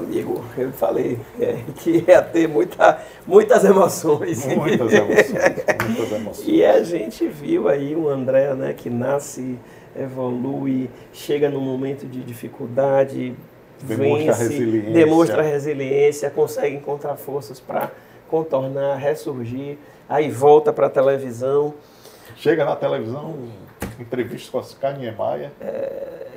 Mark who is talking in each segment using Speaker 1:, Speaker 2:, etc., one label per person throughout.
Speaker 1: amigo, eu falei que ia ter muitas emoções.
Speaker 2: Muitas emoções.
Speaker 1: E a gente viu aí o André, né, que nasce, evolui, chega num momento de dificuldade, demonstra resiliência, consegue encontrar forças para contornar, ressurgir, aí volta para a televisão.
Speaker 2: Chega na televisão, entrevista com a Oscar Niemeyer.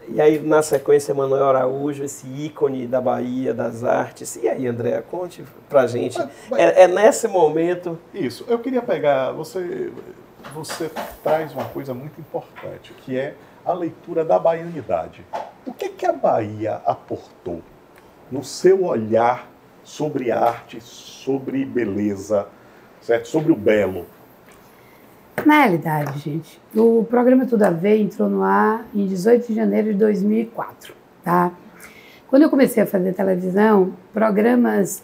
Speaker 1: E aí, na sequência, Manuel Araújo, esse ícone da Bahia, das artes. E aí, André, conte pra gente. É nesse momento...
Speaker 2: Isso, eu queria pegar... Você traz uma coisa muito importante, que é a leitura da baianidade. O que a Bahia aportou no seu olhar sobre arte, sobre beleza, certo? Sobre o belo?
Speaker 3: Na realidade, gente, o programa Tudo a Ver entrou no ar em 18 de janeiro de 2004, tá? Quando eu comecei a fazer televisão, programas,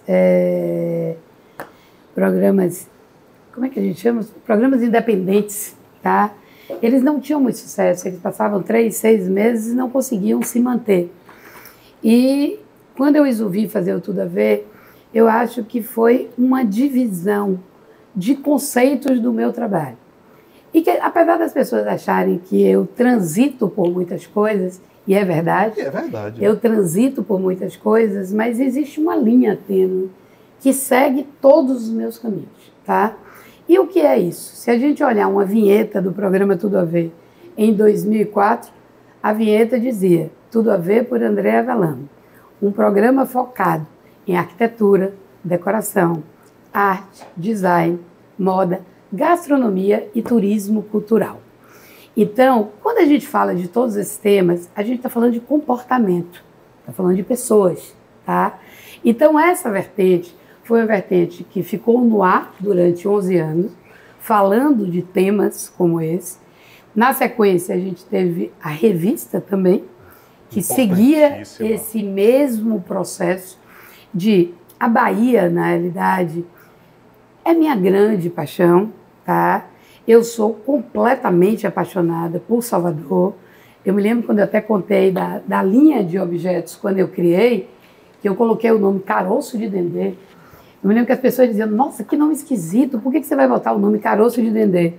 Speaker 3: como é que a gente chama? Programas independentes, tá? Eles não tinham muito sucesso, eles passavam 3, 6 meses e não conseguiam se manter. E quando eu resolvi fazer o Tudo a Ver, eu acho que foi uma divisão de conceitos do meu trabalho. E que, apesar das pessoas acharem que eu transito por muitas coisas, e é verdade, eu transito por muitas coisas, mas existe uma linha tênue que segue todos os meus caminhos, tá? E o que é isso? Se a gente olhar uma vinheta do programa Tudo a Ver em 2004, a vinheta dizia Tudo a Ver por André Avelano, um programa focado em arquitetura, decoração, arte, design, moda, gastronomia e turismo cultural. Então, quando a gente fala de todos esses temas, a gente está falando de comportamento, está falando de pessoas, tá? Então, essa vertente foi uma vertente que ficou no ar durante 11 anos, falando de temas como esse. Na sequência, a gente teve a revista também, que seguia esse mesmo processo de a Bahia, na realidade, é minha grande paixão, tá? Eu sou completamente apaixonada por Salvador. Eu me lembro quando eu até contei da linha de objetos, quando eu criei, que eu coloquei o nome Caroço de Dendê. Eu me lembro que as pessoas diziam, nossa, que nome esquisito, por que você vai botar o nome Caroço de Dendê?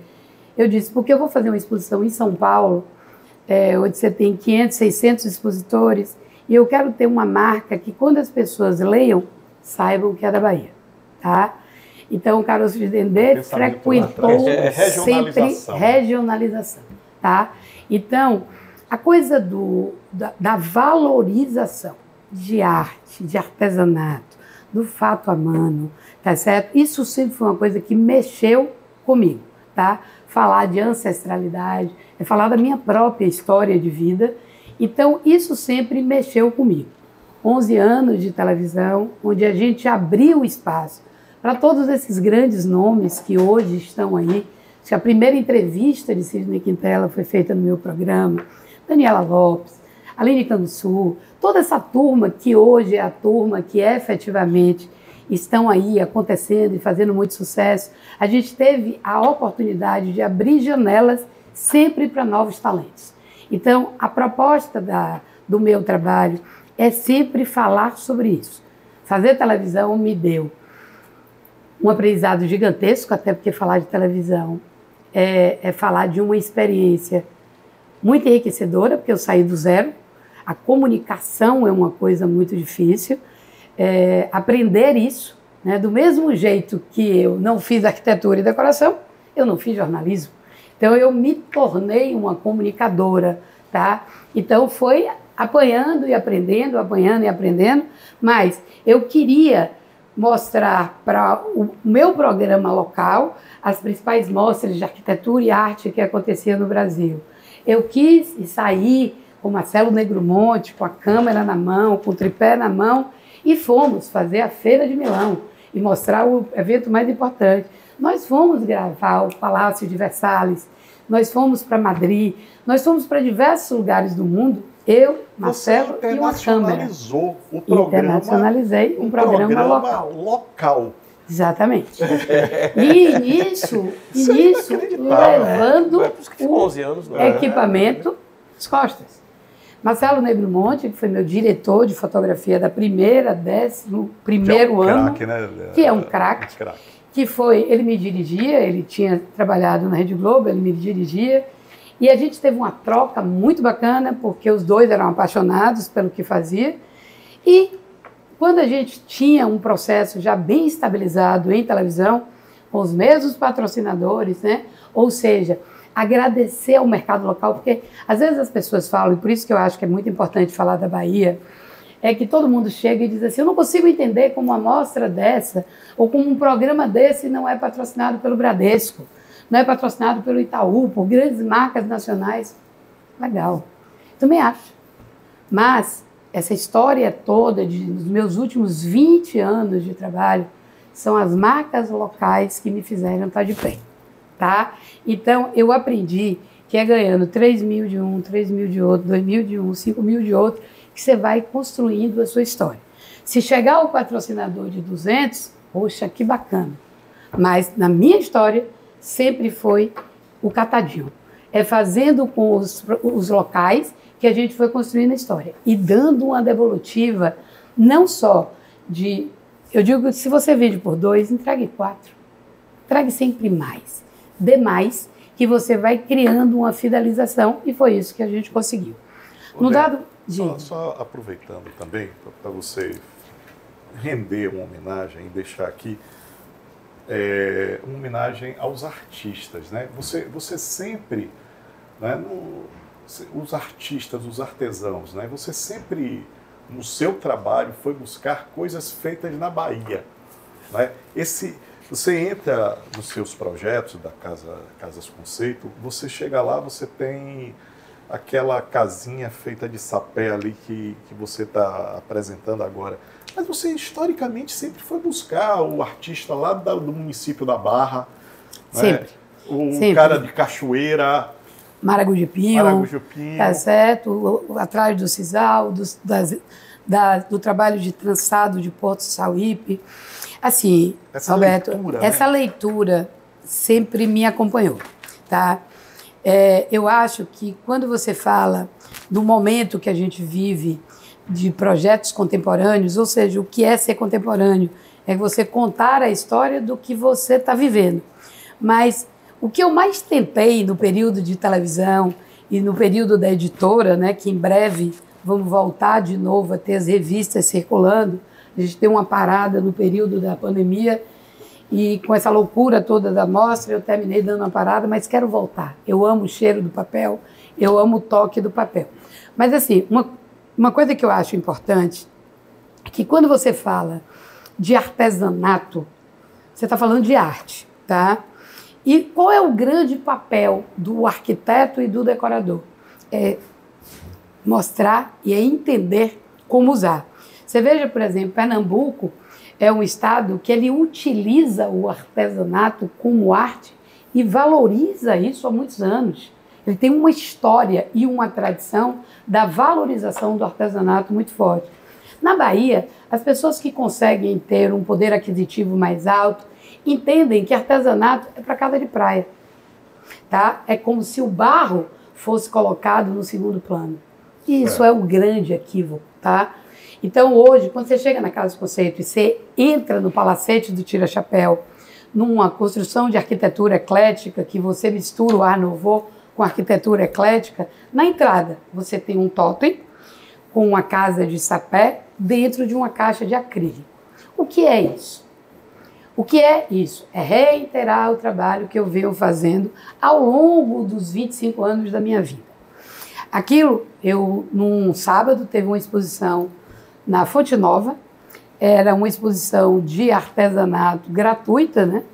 Speaker 3: Eu disse, porque eu vou fazer uma exposição em São Paulo, onde você tem 500, 600 expositores, e eu quero ter uma marca que quando as pessoas leiam, saibam que é da Bahia, tá? Então, o Caroço de Dendê frequentou sempre regionalização, tá? Então, a coisa da valorização de arte, de artesanato, do fato à mano, tá certo? Isso sempre foi uma coisa que mexeu comigo, tá? Falar de ancestralidade, é falar da minha própria história de vida. Então, isso sempre mexeu comigo. 11 anos de televisão, onde a gente abriu espaço para todos esses grandes nomes que hoje estão aí. Acho que a primeira entrevista de Sidney Quintela foi feita no meu programa, Daniela Lopes, Aline Canussu, toda essa turma que hoje é a turma que efetivamente estão aí acontecendo e fazendo muito sucesso. A gente teve a oportunidade de abrir janelas sempre para novos talentos. Então, a proposta do meu trabalho é sempre falar sobre isso. Fazer televisão me deu um aprendizado gigantesco, até porque falar de televisão é falar de uma experiência muito enriquecedora, porque eu saí do zero. A comunicação é uma coisa muito difícil. Aprender isso, né? Do mesmo jeito que eu não fiz arquitetura e decoração, eu não fiz jornalismo. Então, eu me tornei uma comunicadora, tá? Então, foi apanhando e aprendendo, mas eu queria mostrar para o meu programa local as principais mostras de arquitetura e arte que aconteciam no Brasil. Eu quis sair com Marcelo Negromonte, com a câmera na mão, com o tripé na mão, e fomos fazer a Feira de Milão e mostrar o evento mais importante. Nós fomos gravar o Palácio de Versalhes, nós fomos para Madrid, nós fomos para diversos lugares do mundo, eu, Marcelo e uma câmera.
Speaker 2: O programa,
Speaker 3: internacionalizei um programa
Speaker 2: local.
Speaker 3: Exatamente. E nisso levando o equipamento às costas. Marcelo Negromonte, que foi meu diretor de fotografia da primeira, 11º ano,
Speaker 2: craque, né?
Speaker 3: que é um craque, que foi, ele me dirigia, ele tinha trabalhado na Rede Globo, ele me dirigia, e a gente teve uma troca muito bacana, porque os dois eram apaixonados pelo que fazia, e quando a gente tinha um processo já bem estabilizado em televisão, com os mesmos patrocinadores, né? Ou seja, agradecer ao mercado local, porque às vezes as pessoas falam, e por isso que eu acho que é muito importante falar da Bahia, é que todo mundo chega e diz assim, eu não consigo entender como uma mostra dessa, ou como um programa desse não é patrocinado pelo Bradesco, não é patrocinado pelo Itaú, por grandes marcas nacionais. Legal, também acho. Mas essa história toda dos meus últimos 20 anos de trabalho são as marcas locais que me fizeram estar de pé. Tá? Então, eu aprendi que é ganhando 3 mil de um, 3 mil de outro, 2 mil de um, 5 mil de outro, que você vai construindo a sua história. Se chegar ao patrocinador de 200, poxa, que bacana. Mas, na minha história, sempre foi o catadinho. É fazendo com os locais que a gente foi construindo a história. E dando uma devolutiva, não só de... Eu digo que se você vende por 2, entregue 4. Entregue sempre mais. Dê mais, que você vai criando uma fidelização, e foi isso que a gente conseguiu. No dado...
Speaker 2: Só aproveitando também, para você render uma homenagem e deixar aqui uma homenagem aos artistas, né? Você sempre, né, os artistas, os artesãos, né? Você sempre, no seu trabalho, foi buscar coisas feitas na Bahia, né? Você entra nos seus projetos da Casas Conceito, você chega lá, você tem aquela casinha feita de sapé ali que você está apresentando agora. Mas você, historicamente, sempre foi buscar o artista lá do município da Barra.
Speaker 3: Sempre.
Speaker 2: Né? O
Speaker 3: sempre.
Speaker 2: cara de Cachoeira.
Speaker 3: Maragujupinho. Tá certo? Atrás do Cisal, do trabalho de trançado de Porto Sauípe. Assim, Roberto, essa leitura sempre me acompanhou, tá? Eu acho que quando você fala do momento que a gente vive de projetos contemporâneos, ou seja, o que é ser contemporâneo, é você contar a história do que você está vivendo. Mas o que eu mais tentei no período de televisão e no período da editora, né, que em breve vamos voltar de novo a ter as revistas circulando, a gente tem uma parada no período da pandemia e com essa loucura toda da mostra eu terminei dando uma parada, mas quero voltar. Eu amo o cheiro do papel, eu amo o toque do papel. Mas assim, uma coisa que eu acho importante é que quando você fala de artesanato, você está falando de arte, tá? E qual é o grande papel do arquiteto e do decorador? É mostrar e é entender como usar. Você veja, por exemplo, Pernambuco é um estado que ele utiliza o artesanato como arte e valoriza isso há muitos anos. Ele tem uma história e uma tradição da valorização do artesanato muito forte. Na Bahia, as pessoas que conseguem ter um poder aquisitivo mais alto entendem que artesanato é para casa de praia. Tá? É como se o barro fosse colocado no segundo plano. E isso é o grande equívoco, tá? Então, hoje, quando você chega na Casa Conceito e você entra no palacete do Tira-Chapéu, numa construção de arquitetura eclética, que você mistura o Art Nouveau com a arquitetura eclética, na entrada você tem um totem com uma casa de sapé dentro de uma caixa de acrílico. O que é isso? O que é isso? É reiterar o trabalho que eu venho fazendo ao longo dos 25 anos da minha vida. Aquilo, num sábado, teve uma exposição na Fonte Nova, era uma exposição de artesanato gratuita, né?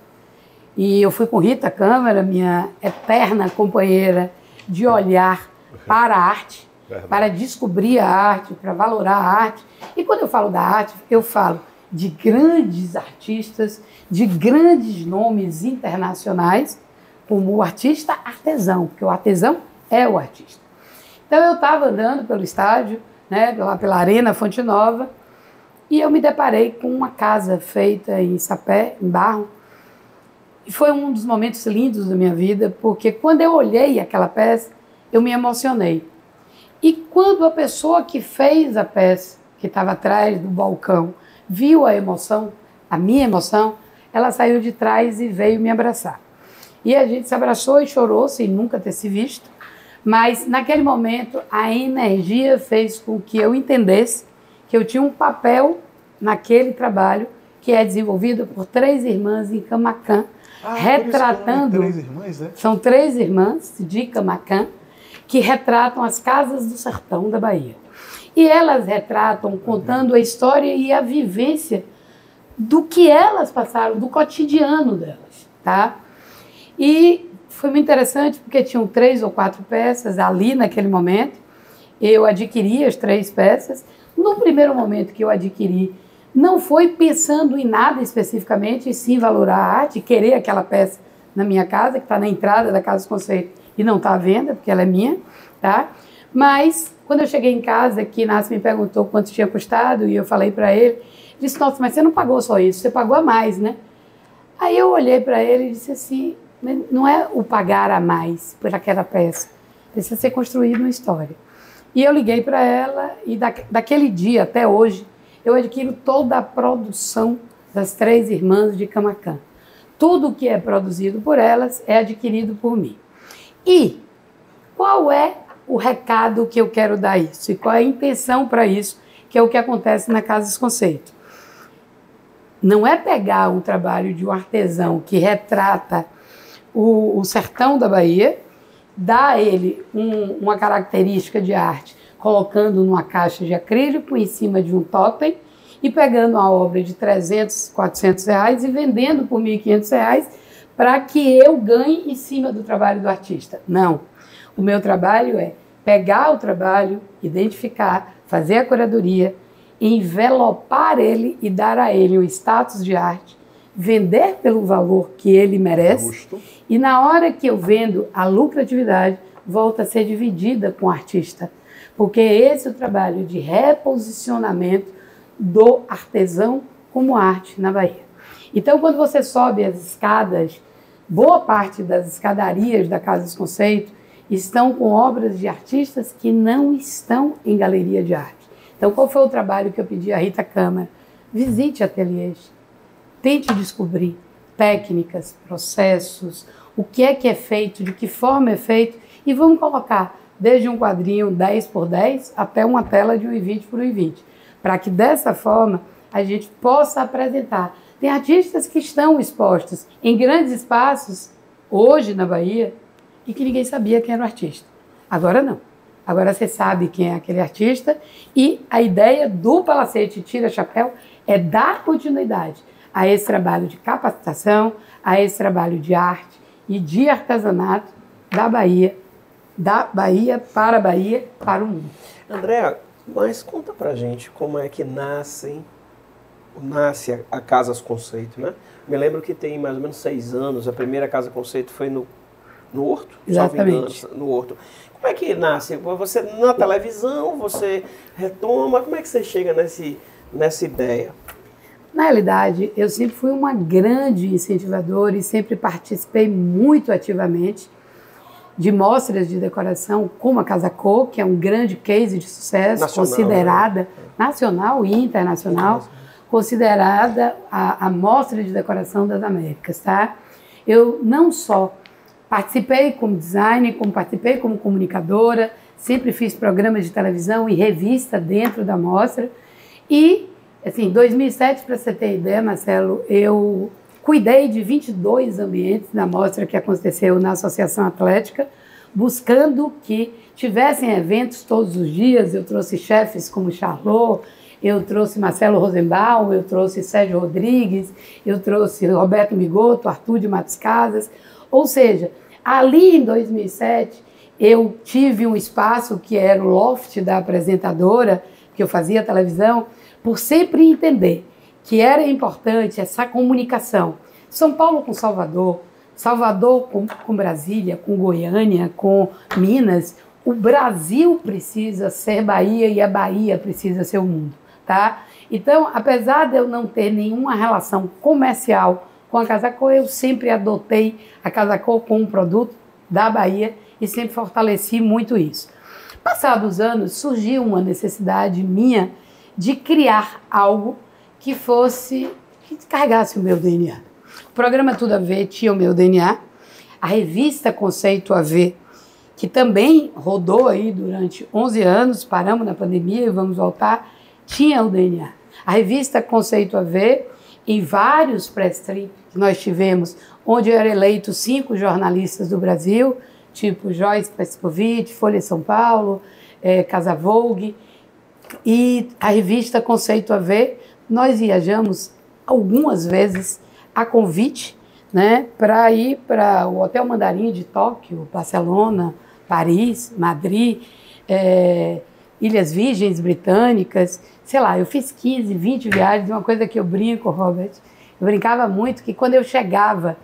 Speaker 3: E eu fui com Rita Câmara, minha eterna companheira de olhar para a arte, para descobrir a arte, para valorar a arte. E quando eu falo da arte, eu falo de grandes artistas, de grandes nomes internacionais, como o artista artesão, porque o artesão é o artista. Então eu estava andando pelo estádio, né, lá pela Arena Fonte Nova, e eu me deparei com uma casa feita em sapé, em barro, e foi um dos momentos lindos da minha vida, porque quando eu olhei aquela peça, eu me emocionei. E quando a pessoa que fez a peça, que estava atrás do balcão, viu a emoção, a minha emoção, ela saiu de trás e veio me abraçar. E a gente se abraçou e chorou, sem nunca ter se visto, mas naquele momento a energia fez com que eu entendesse que eu tinha um papel naquele trabalho que é desenvolvido por 3 irmãs em Camaquã, retratando...
Speaker 2: 3 irmãs, né?
Speaker 3: São 3 irmãs de Camaquã que retratam as casas do sertão da Bahia. E elas retratam contando a história e a vivência do que elas passaram, do cotidiano delas, tá? E foi muito interessante porque tinham 3 ou 4 peças ali naquele momento. Eu adquiri as 3 peças. No primeiro momento que eu adquiri, não foi pensando em nada especificamente, e sim valorar a arte, querer aquela peça na minha casa, que está na entrada da Casa dos Conceitos e não está à venda, porque ela é minha, tá? Mas, quando eu cheguei em casa, que Inácio me perguntou quanto tinha custado, e eu falei para ele, disse, nossa, mas você não pagou só isso, você pagou a mais, né? Aí eu olhei para ele e disse assim, não é o pagar a mais por aquela peça, precisa ser construída uma história. E eu liguei para ela, e daquele dia até hoje, eu adquiro toda a produção das 3 irmãs de Camaquã. Tudo que é produzido por elas é adquirido por mim. E qual é o recado que eu quero dar isso? E qual é a intenção para isso, que é o que acontece na Casa dos Conceitos? Não é pegar um trabalho de um artesão que retrata o sertão da Bahia, dar a ele uma característica de arte, colocando numa caixa de acrílico em cima de um totem e pegando uma obra de 300, 400 reais e vendendo por 1.500 reais para que eu ganhe em cima do trabalho do artista. Não. O meu trabalho é pegar o trabalho, identificar, fazer a curadoria, envelopar ele e dar a ele um status de arte, vender pelo valor que ele merece. Justo. E na hora que eu vendo, a lucratividade volta a ser dividida com o artista. Porque esse é o trabalho de reposicionamento do artesão como arte na Bahia. Então, quando você sobe as escadas, boa parte das escadarias da Casa dos Conceitos estão com obras de artistas que não estão em galeria de arte. Então, qual foi o trabalho que eu pedi à Rita Câmara? Visite ateliês, tente descobrir técnicas, processos, o que é feito, de que forma é feito, e vamos colocar desde um quadrinho 10 por 10 até uma tela de 1,20 por 1,20, para que dessa forma a gente possa apresentar. Tem artistas que estão expostos em grandes espaços, hoje na Bahia, e que ninguém sabia quem era o artista. Agora não. Agora você sabe quem é aquele artista, e a ideia do Palacete Tira Chapéu é dar continuidade a esse trabalho de capacitação, a esse trabalho de arte e de artesanato da Bahia para o mundo.
Speaker 1: Andréa, mas conta pra gente como é que nasce a Casa dos Conceitos, né? Me lembro que tem mais ou menos 6 anos, a primeira Casa Conceito foi no Horto?
Speaker 3: Exatamente.
Speaker 1: No Horto. Como é que nasce? Você na televisão, você retoma, como é que você chega nessa ideia?
Speaker 3: Na realidade, eu sempre fui uma grande incentivadora e sempre participei muito ativamente de mostras de decoração, como a Casa Cor, que é um grande case de sucesso, nacional, considerada, né? Nacional e internacional, considerada a mostra de decoração das Américas, tá? Eu não só participei como designer, como participei como comunicadora, sempre fiz programas de televisão e revista dentro da mostra. E, assim, em 2007, para você ter ideia, Marcelo, eu cuidei de 22 ambientes da mostra que aconteceu na Associação Atlética, buscando que tivessem eventos todos os dias. Eu trouxe chefes como Charlot, eu trouxe Marcelo Rosenbaum, eu trouxe Sérgio Rodrigues, eu trouxe Roberto Migoto, Arthur de Matos Casas. Ou seja, ali em 2007, eu tive um espaço que era o loft da apresentadora, que eu fazia televisão, por sempre entender que era importante essa comunicação. São Paulo com Salvador, Salvador com Brasília, com Goiânia, com Minas. O Brasil precisa ser Bahia e a Bahia precisa ser o mundo, tá? Então, apesar de eu não ter nenhuma relação comercial com a Casa Cor, eu sempre adotei a Casa Cor como um produto da Bahia e sempre fortaleci muito isso. Passados os anos, surgiu uma necessidade minha de criar algo que carregasse o meu DNA. O programa Tudo a Ver tinha o meu DNA, a revista Conceito a Ver, que também rodou aí durante 11 anos, paramos na pandemia e vamos voltar, tinha o DNA. A revista Conceito a Ver, em vários press trip que nós tivemos, onde eram eleitos 5 jornalistas do Brasil, tipo Joyce Pescovitch, Folha de São Paulo, Casa Vogue, e a revista Conceito a Ver, nós viajamos algumas vezes a convite, né, para ir para o Hotel Mandarim de Tóquio, Barcelona, Paris, Madrid, Ilhas Virgens Britânicas, sei lá, eu fiz 15, 20 viagens, uma coisa que eu brinco, Robert, eu brincava muito que quando eu chegava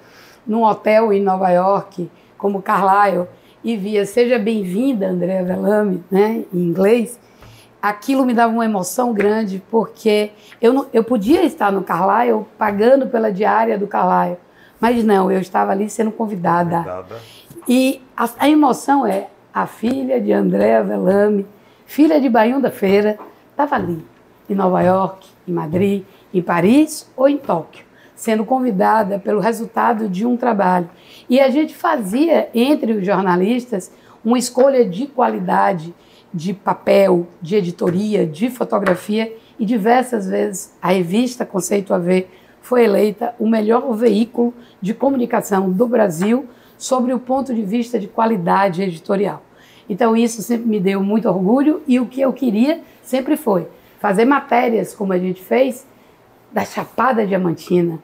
Speaker 3: num hotel em Nova York, como Carlyle, e via "Seja bem-vinda, Andrea Bellamy", né, em inglês, aquilo me dava uma emoção grande, porque eu podia estar no Carlyle pagando pela diária do Carlyle, mas não, eu estava ali sendo convidada. E a emoção é a filha de Andrea Bellamy, filha de Baião da Feira, estava ali, em Nova York, em Madrid, em Paris ou em Tóquio, sendo convidada pelo resultado de um trabalho. E a gente fazia, entre os jornalistas, uma escolha de qualidade, de papel, de editoria, de fotografia, e diversas vezes a revista Conceito a Ver foi eleita o melhor veículo de comunicação do Brasil sobre o ponto de vista de qualidade editorial. Então isso sempre me deu muito orgulho, e o que eu queria sempre foi fazer matérias como a gente fez da Chapada Diamantina.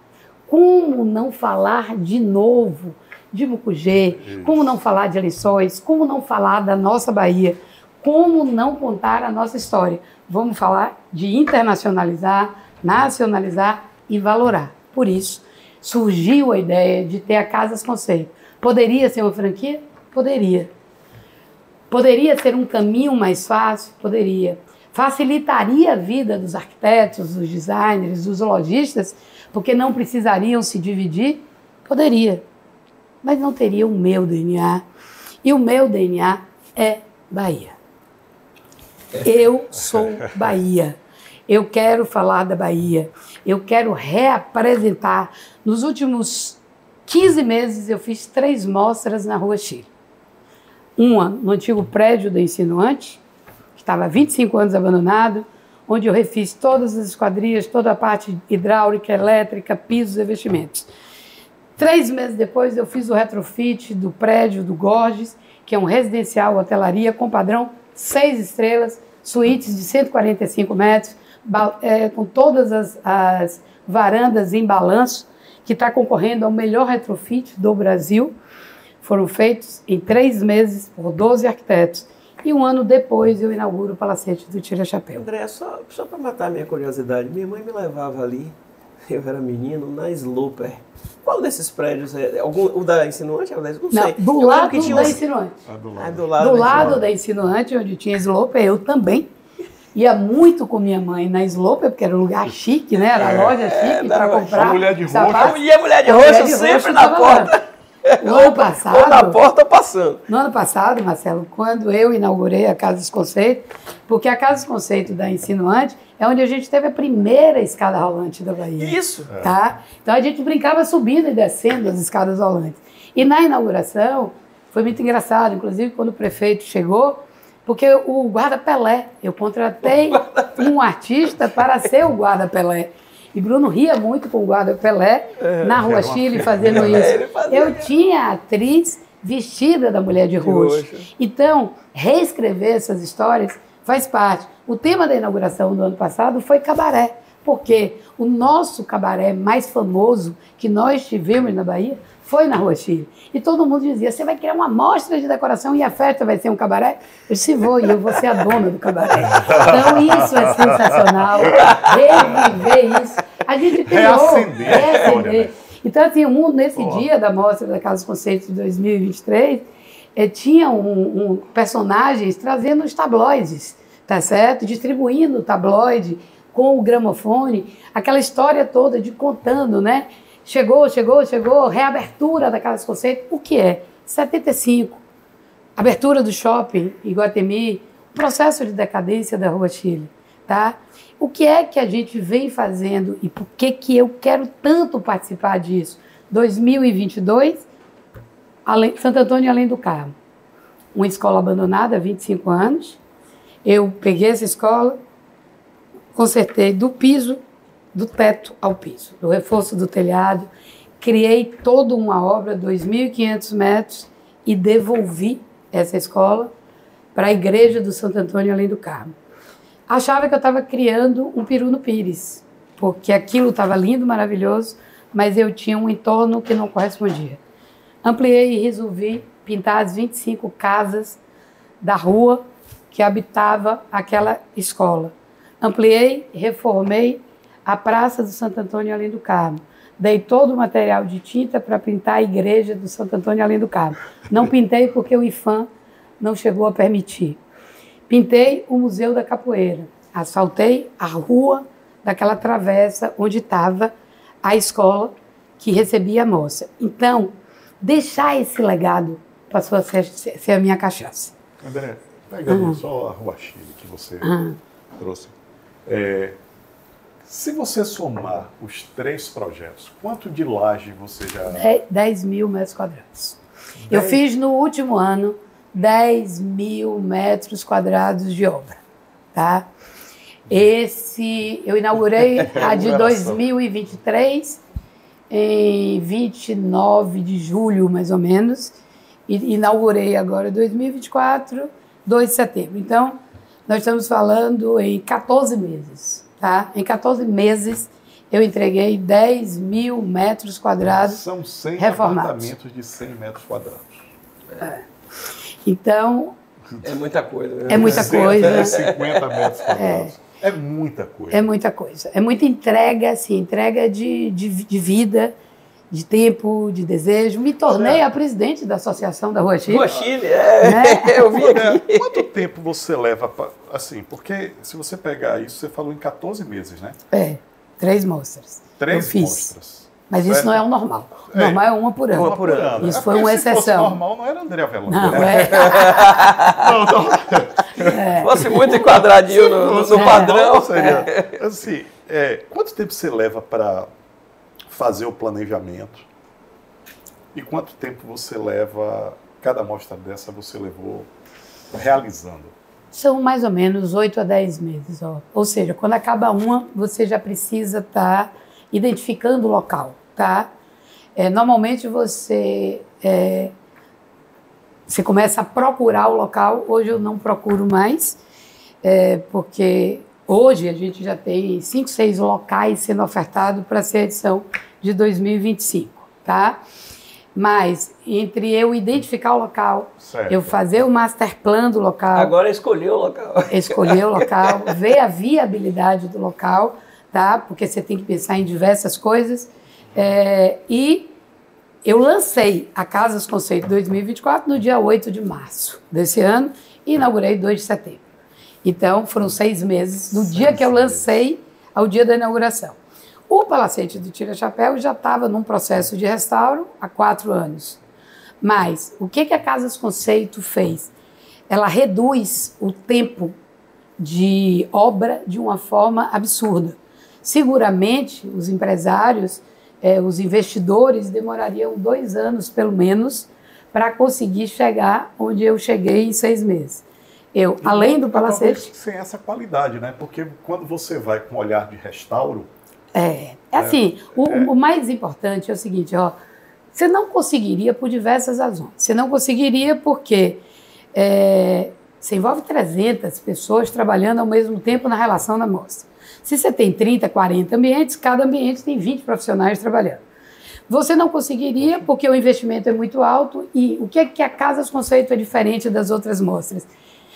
Speaker 3: Como não falar de novo de Mucugê, como não falar de Lençóis, como não falar da nossa Bahia, como não contar a nossa história. Vamos falar de internacionalizar, nacionalizar e valorar. Por isso, surgiu a ideia de ter a Casas Conceito. Poderia ser uma franquia? Poderia. Poderia ser um caminho mais fácil? Poderia. Facilitaria a vida dos arquitetos, dos designers, dos lojistas, porque não precisariam se dividir? Poderia. Mas não teria o meu DNA. E o meu DNA é Bahia. Eu sou Bahia. Eu quero falar da Bahia. Eu quero reapresentar. Nos últimos 15 meses eu fiz 3 mostras na Rua Chile. Uma no antigo prédio da Insinuante, que estava há 25 anos abandonado, onde eu refiz todas as esquadrias, toda a parte hidráulica, elétrica, pisos e revestimentos. 3 meses depois eu fiz o retrofit do prédio do Gorges, que é um residencial hotelaria com padrão 6 estrelas, suítes de 145 metros, com todas as varandas em balanço, que está concorrendo ao melhor retrofit do Brasil. Foram feitos em 3 meses por 12 arquitetos. E um ano depois eu inauguro o Palacete do Tira Chapéu.
Speaker 1: André, só para matar a minha curiosidade, minha mãe me levava ali, eu era menino, na Sloper. Qual desses prédios é? O da Insinuante? Não sei.
Speaker 3: Do lado da Insinuante.
Speaker 1: Do lado
Speaker 3: da Insinuante, onde tinha Sloper, eu também ia muito com minha mãe na Sloper, porque era um lugar chique, né? Era loja chique para comprar.
Speaker 2: A mulher de roxo.
Speaker 1: E a mulher de roxo sempre na porta.
Speaker 3: No ano passado,
Speaker 1: ou na porta ou passando.
Speaker 3: No ano passado, Marcelo, quando eu inaugurei a Casa dos Conceitos, porque a Casa dos Conceitos da Insinuante é onde a gente teve a primeira escada rolante da Bahia.
Speaker 1: Isso!
Speaker 3: Tá? Então a gente brincava subindo e descendo as escadas rolantes. E na inauguração, foi muito engraçado, inclusive quando o prefeito chegou, porque o Guarda Pelé, eu contratei um artista para ser o Guarda Pelé. E Bruno ria muito com o Guarda Pelé na Rua Chile fazendo isso. Eu tinha a atriz vestida da mulher de roxo. Então, reescrever essas histórias faz parte. O tema da inauguração do ano passado foi cabaré, porque o nosso cabaré mais famoso que nós tivemos na Bahia foi na Rua Chile. E todo mundo dizia, você vai criar uma amostra de decoração e a festa vai ser um cabaré? Eu disse, vou, e eu vou ser a dona do cabaré. Então isso é sensacional, reviver isso. A gente criou, reacender. Então assim, o mundo nesse dia da mostra da Casa dos Conceitos de 2023, tinha personagens trazendo os tabloides, tá certo? Distribuindo o tabloide com o gramofone, aquela história toda de contando, né? Chegou, reabertura da Casa dos Conceitos. O que é? 75. abertura do shopping Iguatemi, o processo de decadência da Rua Chile, tá? O que é que a gente vem fazendo e por que que eu quero tanto participar disso? 2022, Santo Antônio Além do Carmo, uma escola abandonada há 25 anos. Eu peguei essa escola, consertei do piso, do teto ao piso, do reforço do telhado, criei toda uma obra, 2.500 metros, e devolvi essa escola para a igreja do Santo Antônio Além do Carmo. Achava que eu estava criando um peru no pires, porque aquilo estava lindo, maravilhoso, mas eu tinha um entorno que não correspondia. Ampliei e resolvi pintar as 25 casas da rua que habitava aquela escola. Ampliei, reformei a Praça do Santo Antônio Além do Carmo. Dei todo o material de tinta para pintar a igreja do Santo Antônio Além do Carmo. Não pintei porque o IFAM não chegou a permitir. Pintei o Museu da Capoeira. Asfaltei a rua daquela travessa onde estava a escola que recebia a moça. Então, deixar esse legado passou a ser a minha cachaça.
Speaker 2: André, pegando só a Rua Chile que você trouxe. Se você somar os 3 projetos, quanto de laje você já...
Speaker 3: 10.000 metros quadrados. Eu fiz no último ano 10.000 metros quadrados de obra, tá? Eu inaugurei a de 2023, em 29 de julho, mais ou menos, e inaugurei agora 2024, 2 de setembro. Então, nós estamos falando em 14 meses, tá? Em 14 meses, eu entreguei 10.000 metros quadrados
Speaker 2: São 100
Speaker 3: reformados.
Speaker 2: apartamentos de 100 metros quadrados.
Speaker 3: Então...
Speaker 1: É muita coisa. Né?
Speaker 3: É muita coisa.
Speaker 2: 50 metros quadrados. É muita coisa.
Speaker 3: É muita coisa. É muita entrega, assim, entrega de vida, de tempo, de desejo. Me tornei a presidente da Associação da Rua Chile.
Speaker 1: Rua Chile,
Speaker 3: né?
Speaker 1: Eu vi aqui.
Speaker 2: Quanto tempo você leva, assim, porque se você pegar isso, você falou em 14 meses, né?
Speaker 3: 3 mostras.
Speaker 2: 3
Speaker 3: mostras. Mas isso não é o normal. O normal é uma por ano.
Speaker 1: Uma por ano.
Speaker 3: Isso foi uma exceção.
Speaker 2: Se fosse normal, não era André Avelange.
Speaker 3: Não,
Speaker 1: Se fosse muito quadradinho no padrão.
Speaker 2: Seria, assim, quanto tempo você leva para fazer o planejamento? E quanto tempo você leva, cada mostra dessa você levou realizando?
Speaker 3: São mais ou menos 8 a 10 meses. Ó. Ou seja, quando acaba uma, você já precisa estar identificando o local. Tá? Normalmente você começa a procurar o local. Hoje eu não procuro mais, porque hoje a gente já tem 5, 6 locais sendo ofertados para ser a edição de 2025. Tá? Mas entre eu identificar o local, certo, eu fazer o master plan do local...
Speaker 1: Agora é escolher o local.
Speaker 3: Escolher o local, ver a viabilidade do local, tá? Porque você tem que pensar em diversas coisas. E eu lancei a Casas Conceito 2024 no dia 8 de março desse ano e inaugurei 2 de setembro. Então, foram 6 meses, do dia que eu lancei ao dia da inauguração. O Palacete do Tira Chapéu já estava num processo de restauro há 4 anos. Mas o que a Casas Conceito fez? Ela reduz o tempo de obra de uma forma absurda. Seguramente, os empresários, os investidores demorariam 2 anos, pelo menos, para conseguir chegar onde eu cheguei em 6 meses. Além do Palacete...
Speaker 2: Sem essa qualidade, né? Porque quando você vai com um olhar de restauro...
Speaker 3: O mais importante é o seguinte, ó, você não conseguiria por diversas razões. Você não conseguiria porque você envolve 300 pessoas trabalhando ao mesmo tempo na relação da mostra. Se você tem 30, 40 ambientes, cada ambiente tem 20 profissionais trabalhando. Você não conseguiria porque o investimento é muito alto. E o que a Casas Conceito é diferente das outras mostras?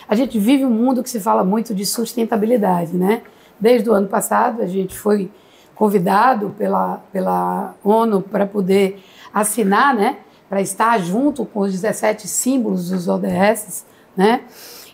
Speaker 3: A gente vive um mundo que se fala muito de sustentabilidade, né? Desde o ano passado, a gente foi convidado pela ONU para poder assinar, né? Para estar junto com os 17 símbolos dos ODS, né?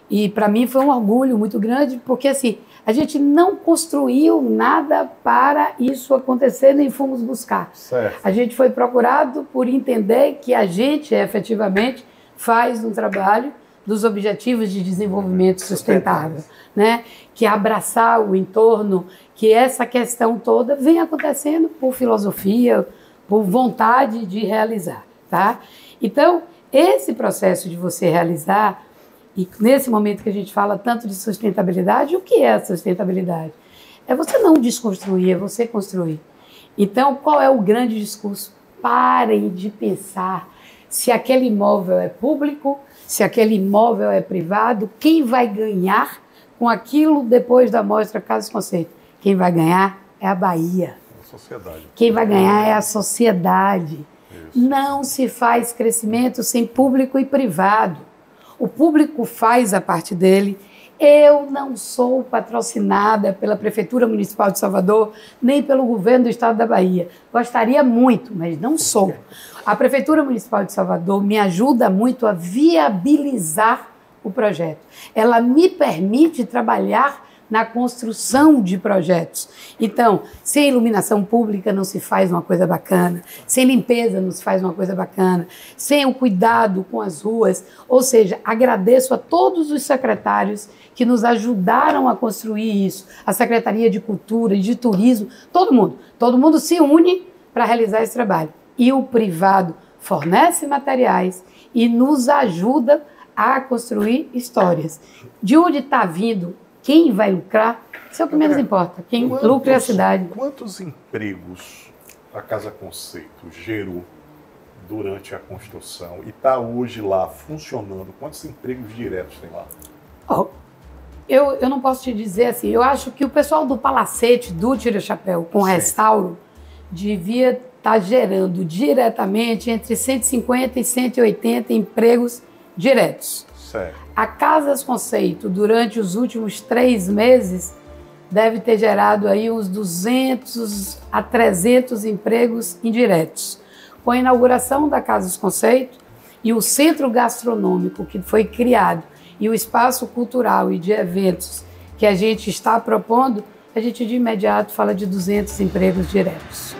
Speaker 3: E para mim foi um orgulho muito grande, porque assim, a gente não construiu nada para isso acontecer, nem fomos buscar.
Speaker 2: Certo.
Speaker 3: A gente foi procurado por entender que a gente efetivamente faz um trabalho dos Objetivos de Desenvolvimento Sustentável, né? Que abraçar o entorno, que essa questão toda vem acontecendo por filosofia, por vontade de realizar, tá? Então, esse processo de você realizar, e nesse momento que a gente fala tanto de sustentabilidade, o que é a sustentabilidade? É você não desconstruir, é você construir. Então, qual é o grande discurso? Parem de pensar se aquele imóvel é público, se aquele imóvel é privado, quem vai ganhar com aquilo depois da mostra Casas Conceito? Quem vai ganhar é a Bahia.
Speaker 2: A sociedade.
Speaker 3: Quem vai ganhar é a sociedade. Isso. Não se faz crescimento sem público e privado. O público faz a parte dele. Eu não sou patrocinada pela Prefeitura Municipal de Salvador, nem pelo governo do Estado da Bahia. Gostaria muito, mas não sou. A Prefeitura Municipal de Salvador me ajuda muito a viabilizar o projeto. Ela me permite trabalhar na construção de projetos. Então, sem iluminação pública não se faz uma coisa bacana, sem limpeza não se faz uma coisa bacana, sem o cuidado com as ruas. Ou seja, agradeço a todos os secretários que nos ajudaram a construir isso, a Secretaria de Cultura e de Turismo, todo mundo se une para realizar esse trabalho. E o privado fornece materiais e nos ajuda a construir histórias. De onde está vindo, quem vai lucrar, isso é o que menos importa. Quem lucra é a cidade.
Speaker 2: Quantos empregos a Casa Conceito gerou durante a construção e está hoje lá funcionando? Quantos empregos diretos tem lá?
Speaker 3: Oh, eu não posso te dizer assim. Eu acho que o pessoal do Palacete, do Tira-Chapéu, com restauro, devia estar gerando diretamente entre 150 e 180 empregos diretos.
Speaker 2: Certo.
Speaker 3: A Casas Conceito, durante os últimos 3 meses, deve ter gerado aí uns 200 a 300 empregos indiretos. Com a inauguração da Casas Conceito e o centro gastronômico que foi criado e o espaço cultural e de eventos que a gente está propondo, a gente de imediato fala de 200 empregos diretos.